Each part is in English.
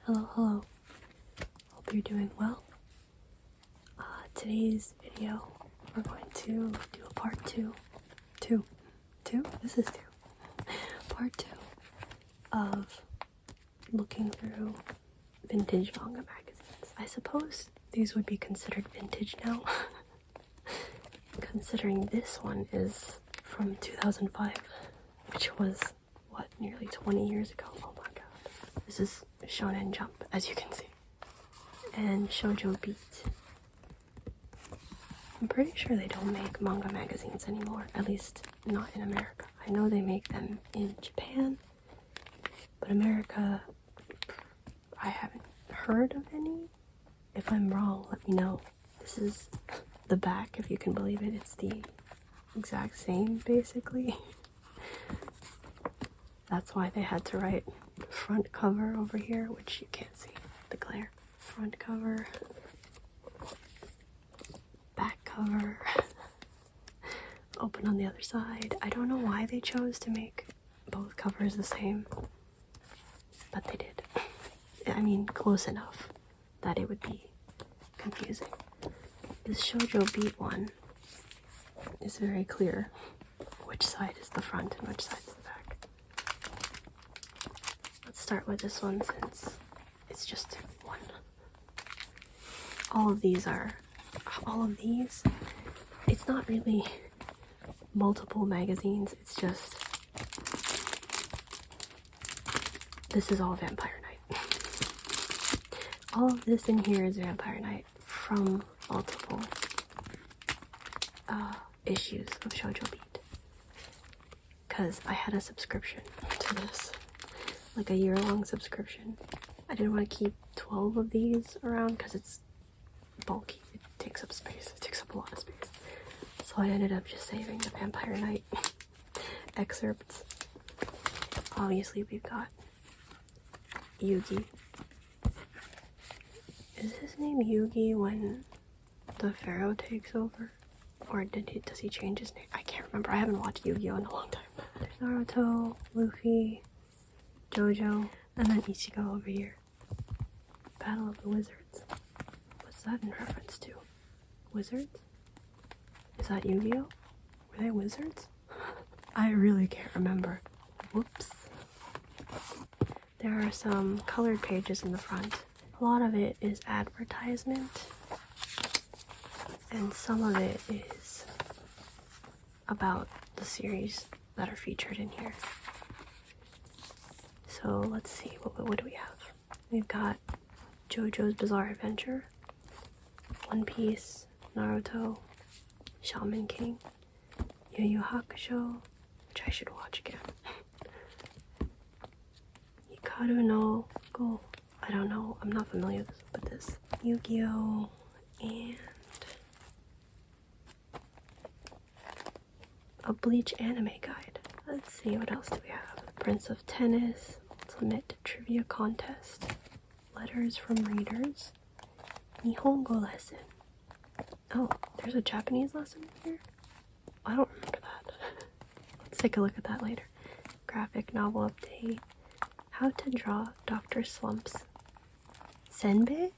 Hello. Hope you're doing well. Today's video, we're going to do a part two. This is two. Part two of looking through vintage manga magazines. I suppose these would be considered vintage now, considering this one is from 2005, which was, nearly 20 years ago. Oh my god. This is Shonen Jump, as you can see. And Shojo Beat. I'm pretty sure they don't make manga magazines anymore, at least not in America. I know they make them in Japan, but America, I haven't heard of any. If I'm wrong, let me know. This is the back, if you can believe it. It's the exact same, basically. That's why they had to write front cover over here, which you can't see, the glare. Front cover, back cover, open on the other side. I don't know why they chose to make both covers the same, but they did. I mean, close enough that it would be confusing. This Shojo Beat one is very clear which side is the front and which side is the back. Let's start with this one since it's just one. All of these, it's not really multiple magazines, it's just, this is all Vampire Night. All of this in here is Vampire Night from multiple issues of Shojo Beat. Because I had a subscription to this, like a year-long subscription. I didn't want to keep 12 of these around because it's bulky. It takes up space. It takes up a lot of space. So I ended up just saving the Vampire Night excerpts. Obviously, we've got Yugi. Is his name Yugi when the Pharaoh takes over? Or does he change his name? I can't remember. I haven't watched Yu-Gi-Oh! In a long time. There's Naruto, Luffy, Jojo, and then Ichigo over here. Battle of the Wizards. What's that in reference to? Wizards? Is that Yu-Gi-Oh? Were they wizards? I really can't remember. Whoops. There are some colored pages in the front. A lot of it is advertisement, and some of it is about the series that are featured in here. So let's see, what do we have? We've got JoJo's Bizarre Adventure, One Piece, Naruto, Shaman King, Yu Yu Hakusho, which I should watch again. Hikaru no Go. I don't know, I'm not familiar with this. Yu-Gi-Oh! And a Bleach anime guide. Let's see, what else do we have? Prince of Tennis, Ultimate Trivia Contest, Letters from Readers, Nihongo lesson. Oh, there's a Japanese lesson here? I don't remember that. Let's take a look at that later. Graphic novel update. How to draw Dr. Slump's senbei?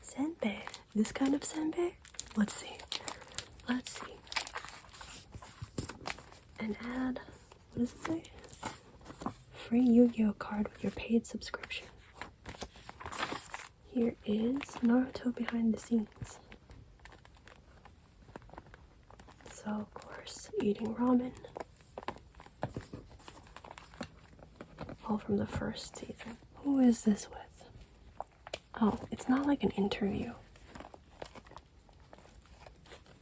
Senbei? This kind of senbei? Let's see. An ad. What does it say? Free Yu-Gi-Oh! Card with your paid subscription. Here is Naruto behind the scenes. So, of course, eating ramen. All from the first season. Who is this with? Oh, it's not like an interview.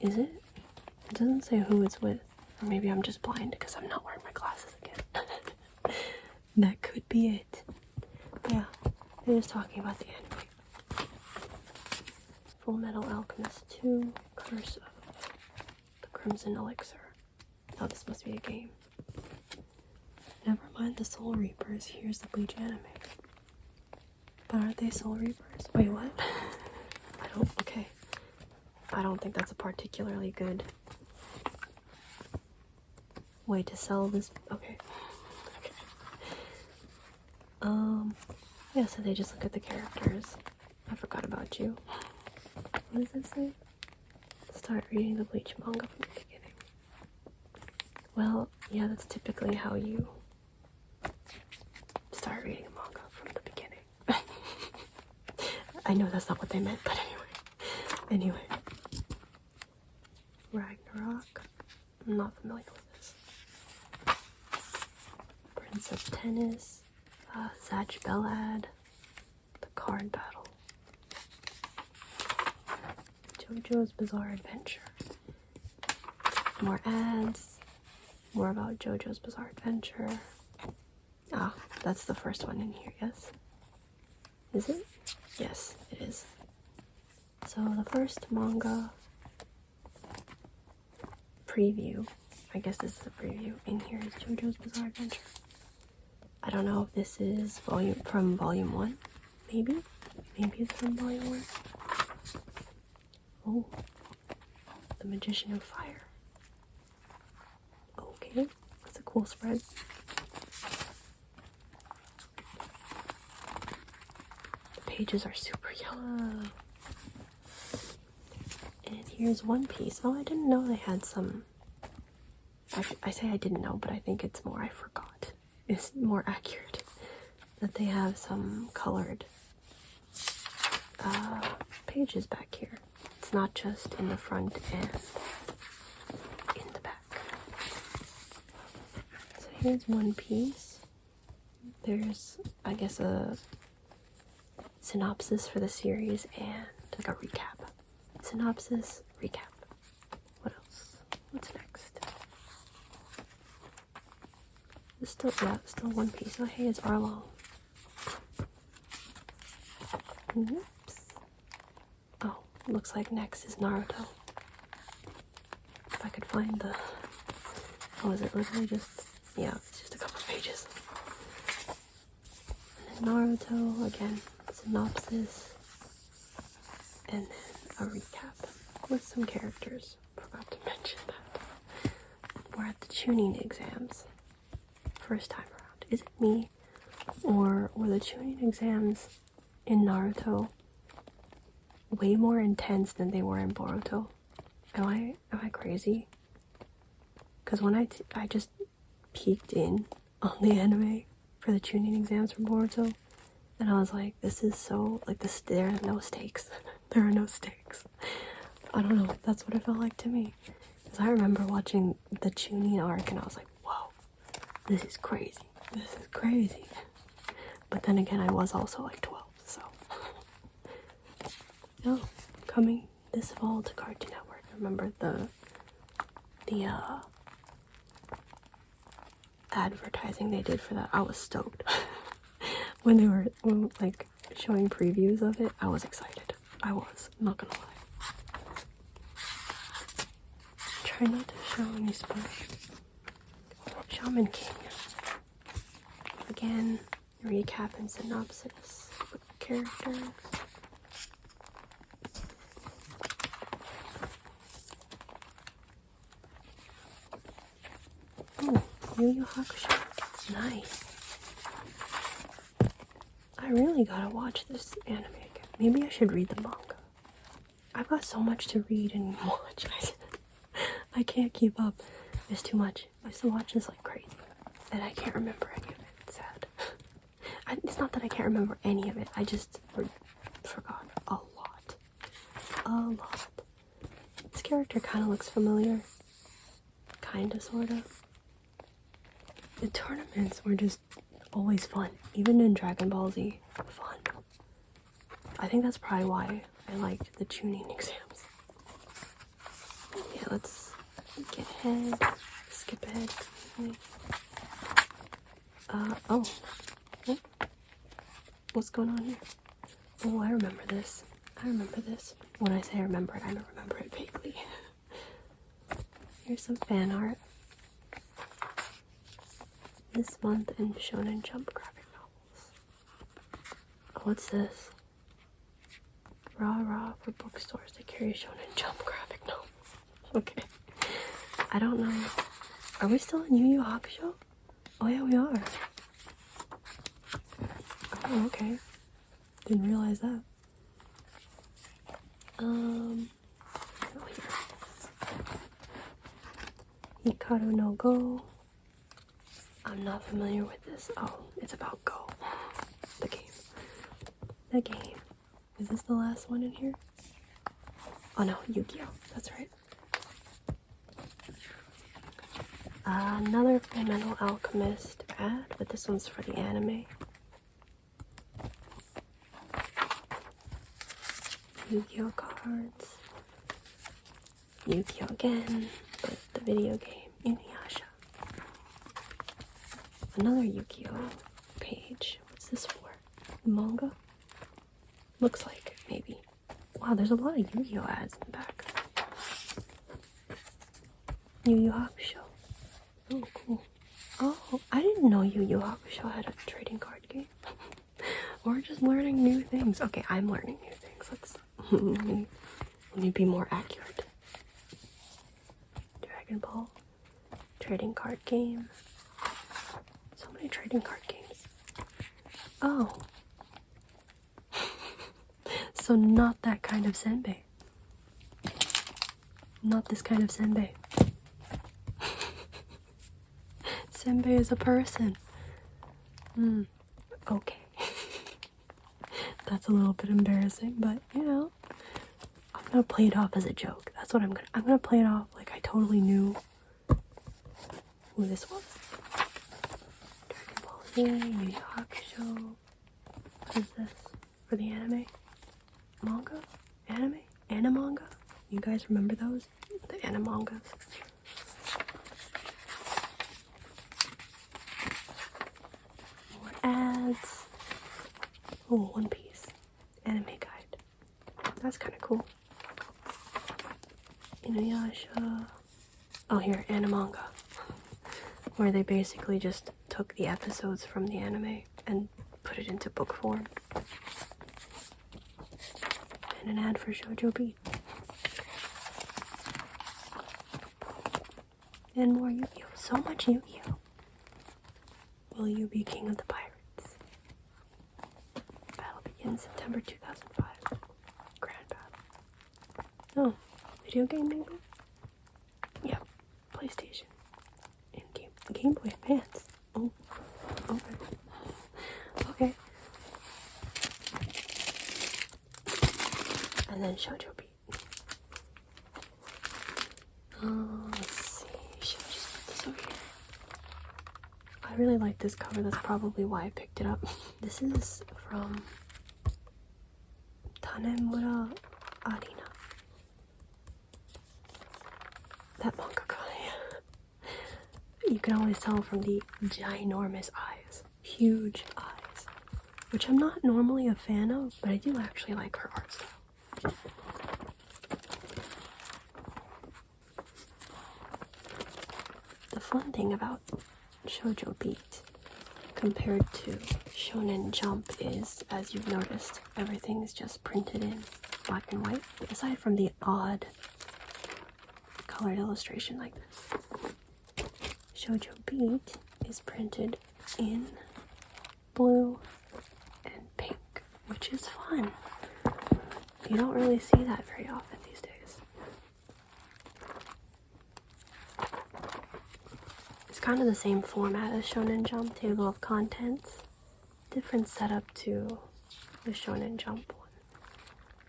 Is it? It doesn't say who it's with. Or maybe I'm just blind because I'm not wearing my glasses again. That could be it. Yeah, they're just talking about the anime. Full Metal Alchemist 2, Curse of the Crimson Elixir. Oh, this must be a game. Never mind the Soul Reapers, here's the Bleach anime. But aren't they Soul Reapers? Wait, what? I don't think that's a particularly good way to sell this. Okay. Yeah, so they just look at the characters. I forgot about you. What does it say? Start reading the Bleach manga from the beginning. Well, yeah, that's typically how you start reading a manga from the beginning. I know that's not what they meant, but anyway. Ragnarok. I'm not familiar with this. Prince of Tennis. Zatch Bellad. The Card Battle. JoJo's Bizarre Adventure. More ads. More about JoJo's Bizarre Adventure. Ah, that's the first one in here, yes? Is it? Yes, it is. So the first manga preview, I guess this is a preview, in here is JoJo's Bizarre Adventure. I don't know if this is from volume 1, maybe? Maybe it's from volume 1. Oh, The Magician of Fire. Okay, that's a cool spread. The pages are super yellow. And here's One Piece. Oh, I didn't know they had some... I say I didn't know, but I think it's more I forgot. It's more accurate that they have some colored pages back here. It's not just in the front and in the back. So here's One Piece. There's, I guess, a synopsis for the series and like a recap. Synopsis, recap. What else? What's next? It's still, yeah, still One Piece. Oh, hey, it's Arlo. Oops. Oh, looks like next is Naruto. If I could find the... Oh, is it literally just... Yeah, it's just a couple of pages. And then Naruto, again, synopsis. And then a recap with some characters. Forgot to mention that. We're at the tuning exams. First time around. Is it me? Or were the tuning exams in Naruto way more intense than they were in Boruto? Am I crazy? Because when I just peeked in on the anime for the tuning exams from Boruto, and I was like, this is so, like, there are no stakes. There are no stakes. I don't know, that's what it felt like to me. Because I remember watching the tuning arc and I was like, whoa, this is crazy. This is crazy. But then again, I was also like 12, so. Oh, coming this fall to Cartoon Network. I remember the advertising they did for that. I was stoked. when they were like showing previews of it, I was excited. I was, I'm not gonna lie. Try not to show any spoilers. Shaman King. Again, recap and synopsis with characters. Oh, Yu Yu Hakusho. Nice. I really gotta watch this anime again. Maybe I should read the manga. I've got so much to read and watch. I can't keep up. It's too much. I used to watch this like crazy. And I can't remember any of it. It's sad. It's not that I can't remember any of it. I just forgot a lot. A lot. This character kind of looks familiar. Kinda, sorta. The tournaments were just always fun. Even in Dragon Ball Z. Fun. I think that's probably why I liked the tuning exams. Yeah, let's get ahead. Skip ahead. Oh. What's going on here? Oh, I remember this. I remember this. When I say I remember it, I remember it vaguely. Here's some fan art. This month in Shonen Jump graphic novels. Oh, what's this? Rah for bookstores that carry Shonen Jump graphic novels. Okay. I don't know. Are we still in Yu Yu Hakusho? Oh yeah, we are. Oh, okay. Didn't realize that. Oh, here. Hikaru no Go. I'm not familiar with this. Oh, it's about Go. The game. The game. Is this the last one in here? Oh no, Yu-Gi-Oh! That's right. Another Fullmetal Alchemist ad, but this one's for the anime. Yu-Gi-Oh! Cards. Yu-Gi-Oh! Again, but the video game, Inuyasha. Another Yu-Gi-Oh! Page. What's this for? Manga? Looks like, maybe. Wow, there's a lot of Yu-Gi-Oh! Ads in the back. Yu Yu Hakusho. Oh, cool. Oh, I didn't know Yu Yu Hakusho had a trading card game. We're just learning new things. Okay, I'm learning new things. Let me be more accurate. Dragon Ball. Trading card game. So many trading card games. Oh. So not that kind of senbei. Not this kind of senbei. Senbei is a person. Okay. That's a little bit embarrassing, but you know, I'm gonna play it off as a joke. That's what I'm gonna play it off like I totally knew who this was. Dragon Ball Z, Yu Yu Hakusho. What is this? For the anime? Manga? Anime? Animanga? You guys remember those? The animangas. More ads. Oh, One Piece. Anime guide. That's kind of cool. Inuyasha. Oh, here, Animanga. Where they basically just took the episodes from the anime and put it into book form. And an ad for Shojo Beat. And more Yu-Gi-Oh! So much Yu-Gi-Oh! Will you be king of the pirates? Battle begins September 2005. Grand battle. Oh, video game maybe? Yep, PlayStation. And Game Boy Advance. Oh, okay. Okay. And then Shojo Beat. Let's see. Should I just put this over here? I really like this cover. That's probably why I picked it up. This is from Tanemura Arena. That manga guy. You can always tell from the ginormous eyes. Huge eyes. Which I'm not normally a fan of, but I do actually like her art style. The fun thing about Shojo Beat compared to Shonen Jump is, as you've noticed, everything is just printed in black and white, aside from the odd colored illustration like this. Shojo Beat is printed in blue and pink, which is fun. You don't really see that very often these days. It's kind of the same format as Shonen Jump, table of contents. Different setup to the Shonen Jump one.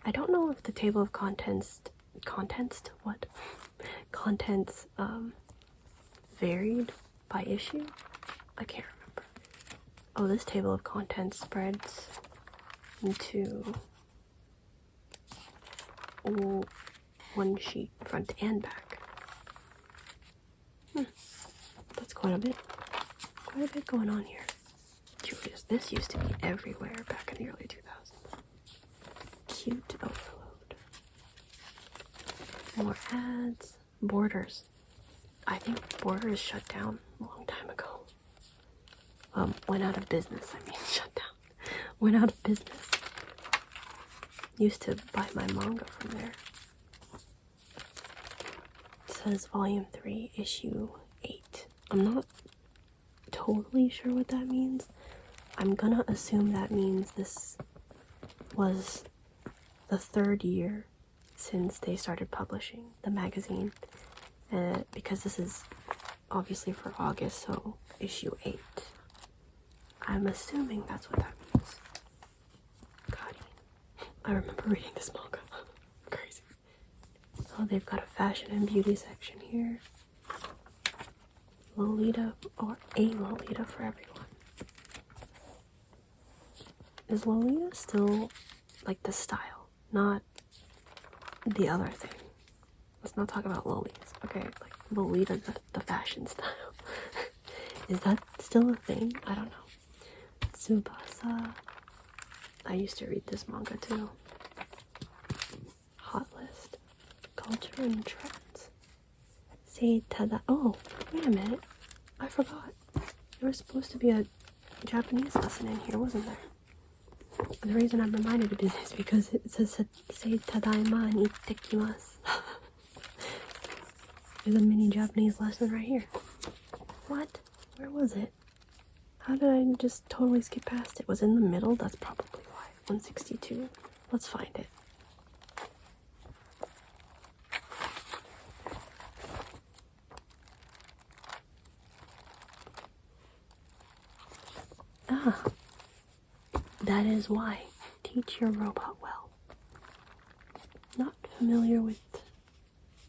I don't know if the table of contents varied by issue. I can't remember. Oh, this table of contents spreads into one sheet, front and back. That's quite a bit going on here. Julius, this used to be everywhere back in the early 2000s. Cute overload. More ads. Borders. I think Borders shut down a long time ago. Went out of business. Shut down. Went out of business. Used to buy my manga from there. It says Volume 3, Issue 8. I'm not totally sure what that means. I'm gonna assume that means this was the 3rd year since they started publishing the magazine. Because this is obviously for August, so issue 8. I'm assuming that's what that means. God, I remember reading this manga. Crazy. Oh, they've got a fashion and beauty section here. Lolita, or a Lolita for everyone. Is Lolita still like the style, not the other thing? Let's not talk about lolis, okay? Like Lolita, the fashion style. Is that still a thing? I don't know. Tsubasa. I used to read this manga too. Hot list. Culture and trends. Say tada. Oh, wait a minute. I forgot. There was supposed to be a Japanese lesson in here, wasn't there? The reason I'm reminded of it is because it says say tadaima and ittekimasu. There's a mini Japanese lesson right here. What? Where was it? How did I just totally skip past it? Was it in the middle? That's probably why. 162. Let's find it. Ah. That is why. Teach your robot well. Not familiar with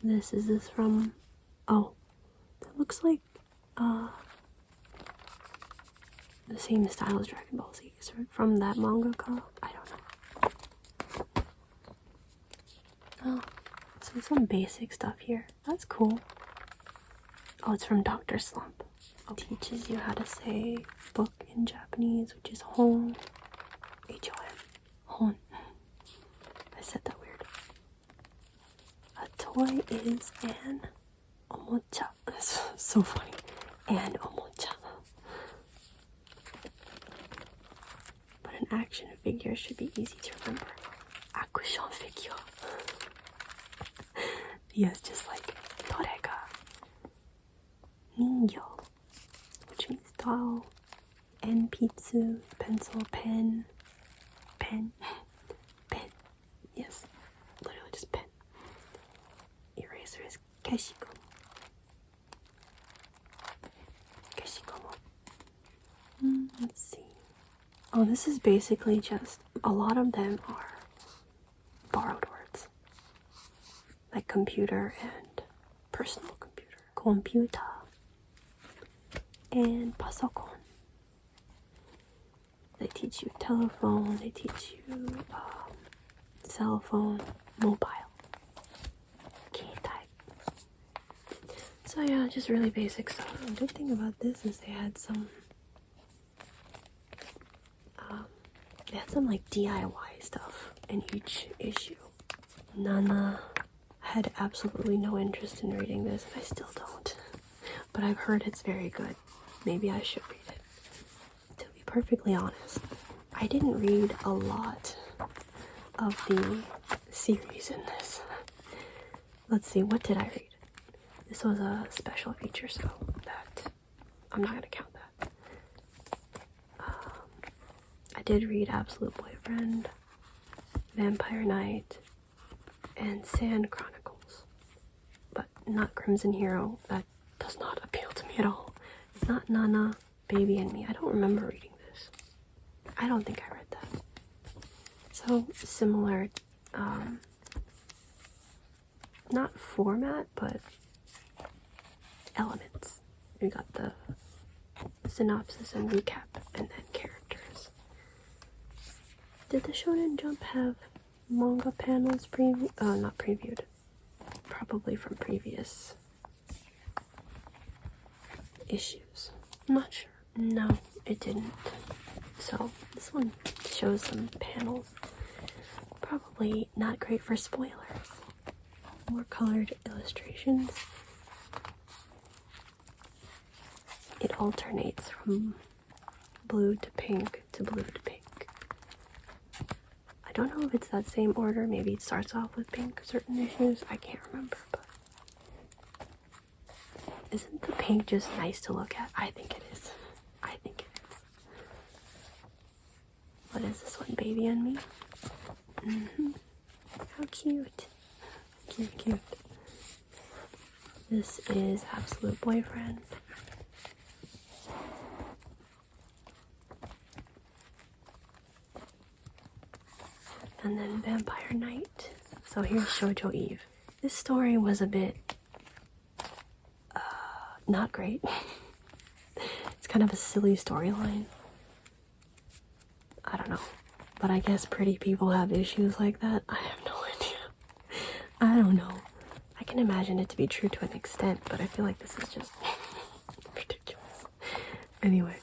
this. Is this from... Oh. That looks like, the same style as Dragon Ball Z. Is it from that mangaka? I don't know. Oh. So some basic stuff here. That's cool. Oh, it's from Dr. Slump. Oh, teaches you how to say book in Japanese, which is hon. H-O-N. Hon. I said that weird. A toy is an omocha. That's so funny. An omocha. But an action figure should be easy to remember. Action figure. Yes, just like torega. Ningyo, which means doll. Enpitsu, pencil, pen. Pen. Pen. Yes. Literally just pen. Eraser is keshikomo. Keshikomo. Let's see. Oh, this is basically just, a lot of them are borrowed words. Like computer and personal computer. Computer. And pasokon. They teach you telephone, they teach you cell phone, mobile, keitai. So yeah, just really basic stuff. The good thing about this is they had some like DIY stuff in each issue. Nana had absolutely no interest in reading this, and I still don't. But I've heard it's very good. Maybe I should read it. To be perfectly honest, I didn't read a lot of the series in this. Let's see, what did I read? This was a special feature, so that I'm not going to count that. I did read Absolute Boyfriend, Vampire Knight, and Sand Chronicles, but not Crimson Hero. That does not appeal to me at all. Not Nana, Baby and Me. I don't remember reading this. I don't think I read that. So similar, not format, but elements. We got the synopsis and recap, and then characters. Did the Shonen Jump have manga panels not previewed? Probably from previous issues. I'm not sure. No, it didn't. So this one shows some panels. Probably not great for spoilers. More colored illustrations. It alternates from blue to pink to blue to pink. I don't know if it's that same order. Maybe it starts off with pink certain issues. I can't remember, but isn't the pink just nice to look at? I think it is. I think it is. one baby and me. How cute. Cute. This is Absolute Boyfriend. And then Vampire Knight. So here's Shojo Eve. This story was a bit not great. It's kind of a silly storyline. I don't know. But I guess pretty people have issues like that. I have no idea. I don't know. I can imagine it to be true to an extent, but I feel like this is just ridiculous. Anyway.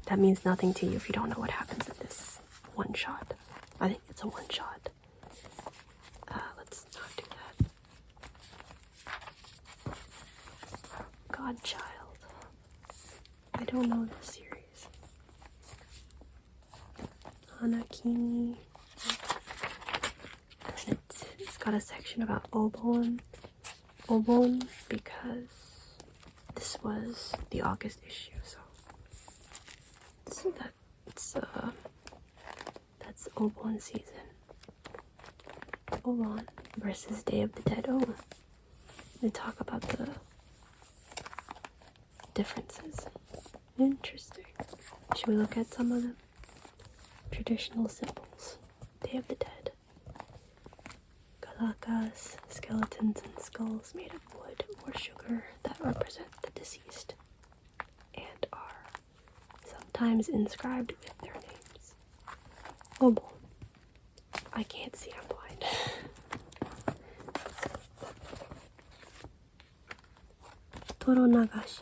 That means nothing to you if you don't know what happens in this one shot. I think it's a one shot. Let's not do that. Godchild. I don't know this series. Hanakini. And it's got a section about Obon. Obon because this was the August issue, so that's Obon season. Obon versus Day of the Dead. Oh, they talk about the differences. Interesting. Should we look at some of them? Traditional symbols. Day of the Dead. Kalakas, skeletons and skulls made of wood or sugar that represent the deceased and are sometimes inscribed with their names. Obon. I can't see, I'm blind. Toro Nagashi.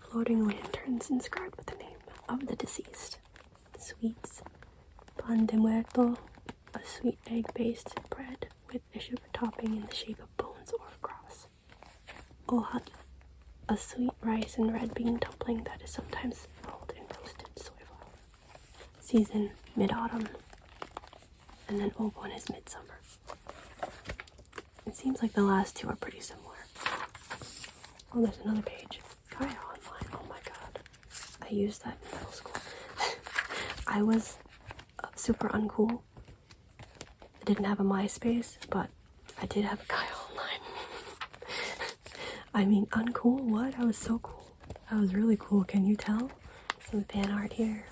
Floating lanterns inscribed with the name of the deceased. Sweets. Pan de muerto. A sweet egg-based bread with a sugar topping in the shape of bones or a cross. Ohat. A sweet rice and red bean dumpling that is sometimes rolled in roasted soy flour. Season, mid-autumn. And then Obon is midsummer. It seems like the last two are pretty similar. Oh, there's another page. Kaya Online. Oh my god. I used that in middle school. I was super uncool. I didn't have a MySpace, but I did have a Kaya Online. I mean, uncool? What? I was so cool. I was really cool, can you tell? Some fan art here.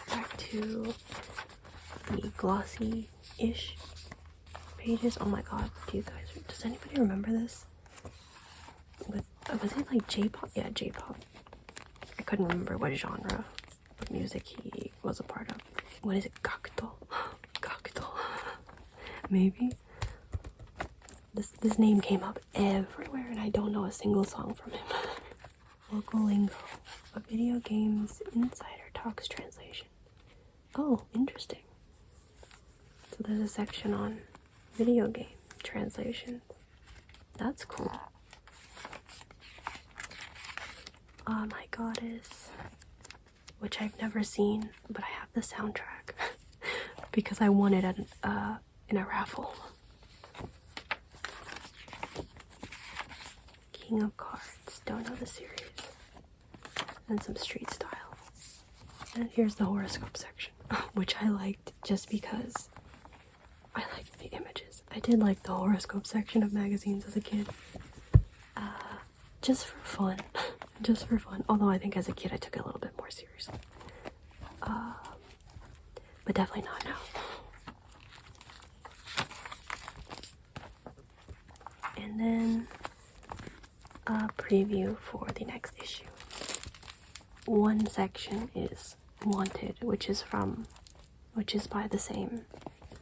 Back to the glossy-ish pages. Oh my god, does anybody remember this? Was it like J-pop? Yeah, J-pop. I couldn't remember what genre of music he was a part of. What is it? Gakuto? Gakuto. Maybe? This name came up everywhere and I don't know a single song from him. Local lingo. A video games insider talks translation. Oh, interesting. So there's a section on video game translations. That's cool. My Goddess, which I've never seen, but I have the soundtrack because I won it in a raffle. King of Cards, don't know the series, and some street style. And here's the horoscope section, which I liked just because I liked the images. I did like the horoscope section of magazines as a kid, just for fun. Just for fun. Although I think as a kid I took it a little bit more seriously. But definitely not now. And then a preview for the next issue. One section is Wanted, which is by the same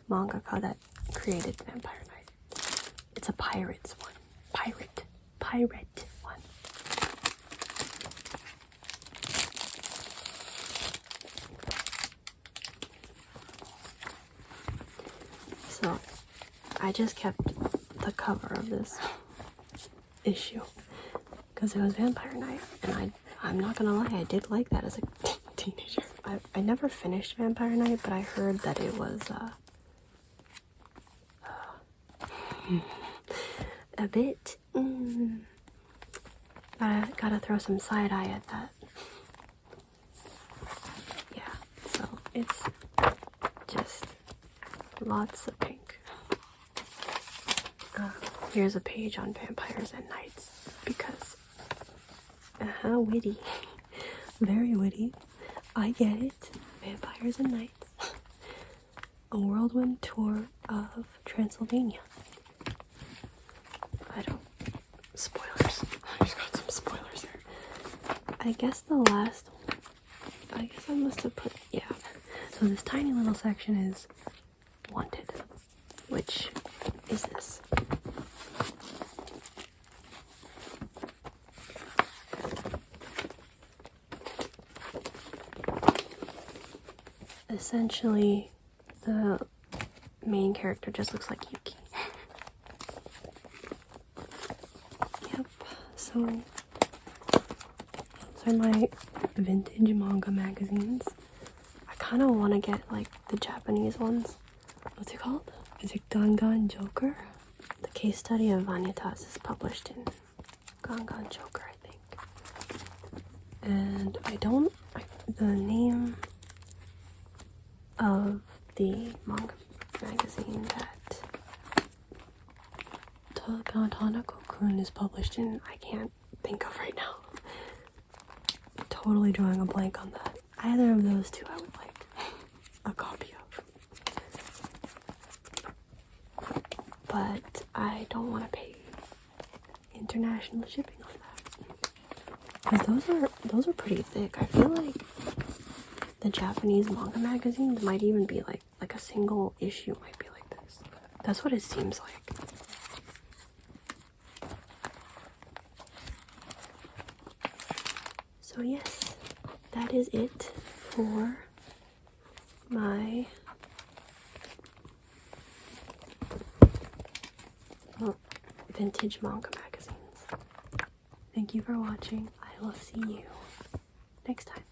mangaka that created Vampire Knight. It's a pirates one. Pirate one. So, I just kept the cover of this issue because it was Vampire Knight, and I'm not gonna lie, I did like that as a teenager. I never finished Vampire Knight, but I heard that it was a bit. Gotta throw some side eye at that. Yeah, it's just lots of pink. Here's a page on vampires and knights because, witty. Very witty. I get it. Vampires and knights. A whirlwind tour of Transylvania. Spoilers. I just got some spoilers here. I guess I must have put, yeah. So this tiny little section is wanted, which is this. Essentially, the main character just looks like Yuki. Yep, so those are my vintage manga magazines. I kind of want to get like the Japanese ones. What's it called? Is it Gangan Joker? The case study of Vanitas is published in Gangan Joker, I think. And the name of the manga magazine that Tanako-kun is published in, I can't think of right now. Totally drawing a blank on that. Either of those two I would like a copy of. But I don't want to pay international shipping on that. Because those are pretty thick. I feel like the Japanese manga magazines might even be like a single issue might be like this. That's what it seems like. So yes, that is it for my vintage manga magazines. Thank you for watching. I will see you next time.